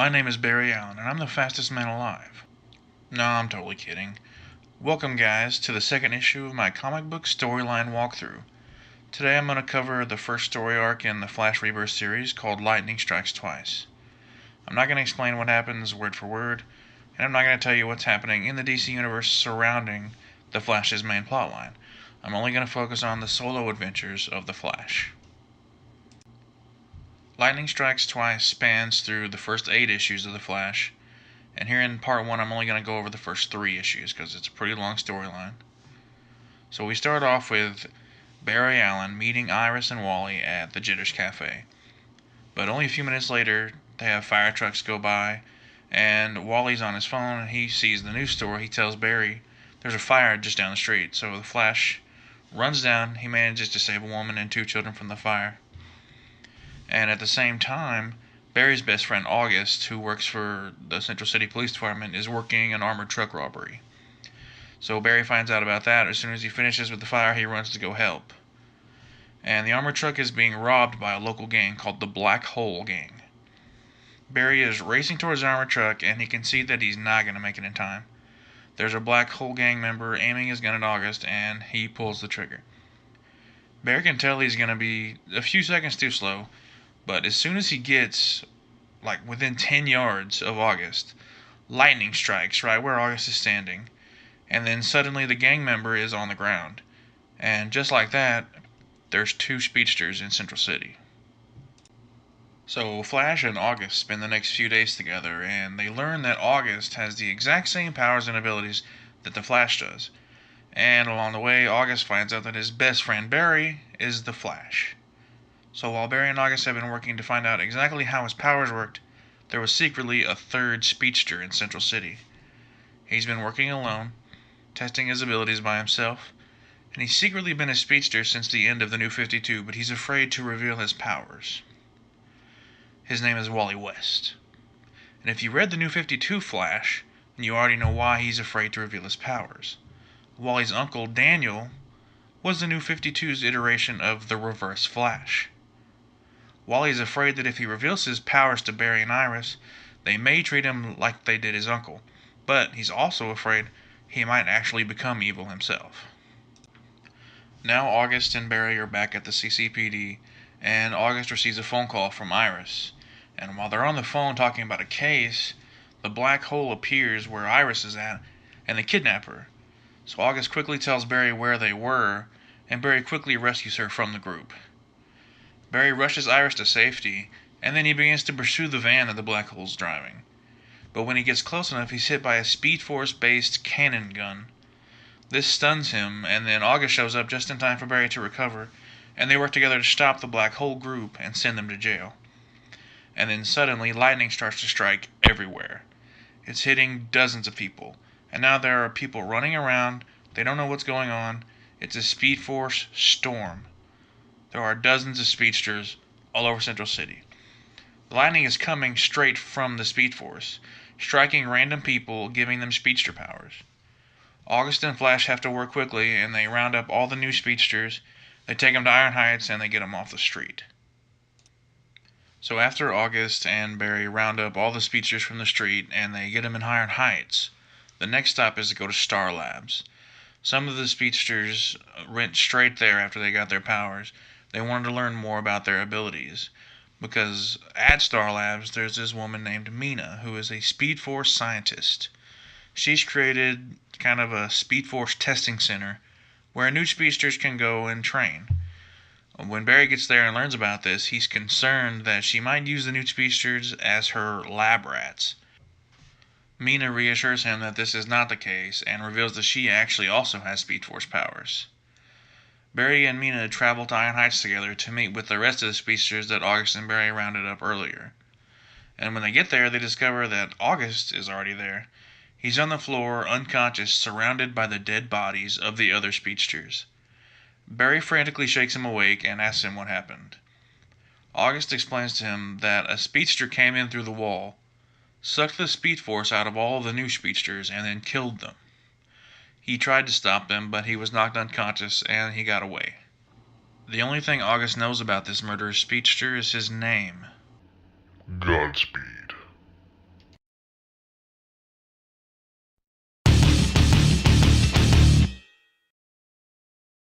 My name is Barry Allen, and I'm the fastest man alive. No, I'm totally kidding. Welcome, guys, to the second issue of my comic book storyline walkthrough. Today I'm going to cover the first story arc in the Flash Rebirth series called Lightning Strikes Twice. I'm not going to explain what happens word for word, and I'm not going to tell you what's happening in the DC Universe surrounding the Flash's main plotline. I'm only going to focus on the solo adventures of the Flash. Lightning Strikes Twice spans through the first 8 issues of The Flash, and here in part 1 I'm only going to go over the first 3 issues because it's a pretty long storyline. So we start off with Barry Allen meeting Iris and Wally at the Jitters Cafe. But only a few minutes later, they have fire trucks go by, and Wally's on his phone and he sees the news story. He tells Barry there's a fire just down the street, so the Flash runs down. He manages to save a woman and 2 children from the fire. And at the same time, Barry's best friend August, who works for the Central City Police Department, is working an armored truck robbery. So Barry finds out about that. As soon as he finishes with the fire, he runs to go help. And the armored truck is being robbed by a local gang called the Black Hole Gang. Barry is racing towards the armored truck, and he can see that he's not going to make it in time. There's a Black Hole Gang member aiming his gun at August, and he pulls the trigger. Barry can tell he's going to be a few seconds too slow, but as soon as he gets, within 10 yards of August, lightning strikes right where August is standing, and then suddenly the gang member is on the ground. And just like that, there's 2 speedsters in Central City. So Flash and August spend the next few days together, and they learn that August has the exact same powers and abilities that the Flash does. And along the way, August finds out that his best friend Barry is the Flash. So while Barry and August have been working to find out exactly how his powers worked, there was secretly a 3rd speedster in Central City. He's been working alone, testing his abilities by himself, and he's secretly been a speedster since the end of the New 52, but he's afraid to reveal his powers. His name is Wally West. And if you read the New 52 Flash, then you already know why he's afraid to reveal his powers. Wally's uncle, Daniel, was the New 52's iteration of the Reverse Flash. Wally is afraid that if he reveals his powers to Barry and Iris, they may treat him like they did his uncle, but he's also afraid he might actually become evil himself. Now August and Barry are back at the CCPD, and August receives a phone call from Iris. And while they're on the phone talking about a case, the black hole appears where Iris is at, and they kidnap her. So August quickly tells Barry where they were, and Barry quickly rescues her from the group. Barry rushes Iris to safety, and then he begins to pursue the van that the black hole's driving. But when he gets close enough, he's hit by a Speed Force-based cannon gun. This stuns him, and then August shows up just in time for Barry to recover, and they work together to stop the black hole group and send them to jail. And then suddenly, lightning starts to strike everywhere. It's hitting dozens of people, and now there are people running around. They don't know what's going on. It's a Speed Force storm. There are dozens of speedsters all over Central City. The lightning is coming straight from the Speed Force, striking random people, giving them speedster powers. August and Flash have to work quickly, and they round up all the new speedsters. They take them to Iron Heights, and they get them off the street. So after August and Barry round up all the speedsters from the street, and they get them in Iron Heights, the next stop is to go to Star Labs. Some of the speedsters went straight there after they got their powers. They wanted to learn more about their abilities, because at Star Labs there's this woman named Mina who is a Speed Force scientist. She's created kind of a Speed Force testing center where new speedsters can go and train. When Barry gets there and learns about this, he's concerned that she might use the new speedsters as her lab rats. Mina reassures him that this is not the case and reveals that she actually also has Speed Force powers. Barry and Mina travel to Iron Heights together to meet with the rest of the speedsters that August and Barry rounded up earlier. And when they get there, they discover that August is already there. He's on the floor, unconscious, surrounded by the dead bodies of the other speedsters. Barry frantically shakes him awake and asks him what happened. August explains to him that a speedster came in through the wall, sucked the Speed Force out of all of the new speedsters, and then killed them. He tried to stop them, but he was knocked unconscious, and he got away. The only thing August knows about this murderous speedster is his name. Godspeed.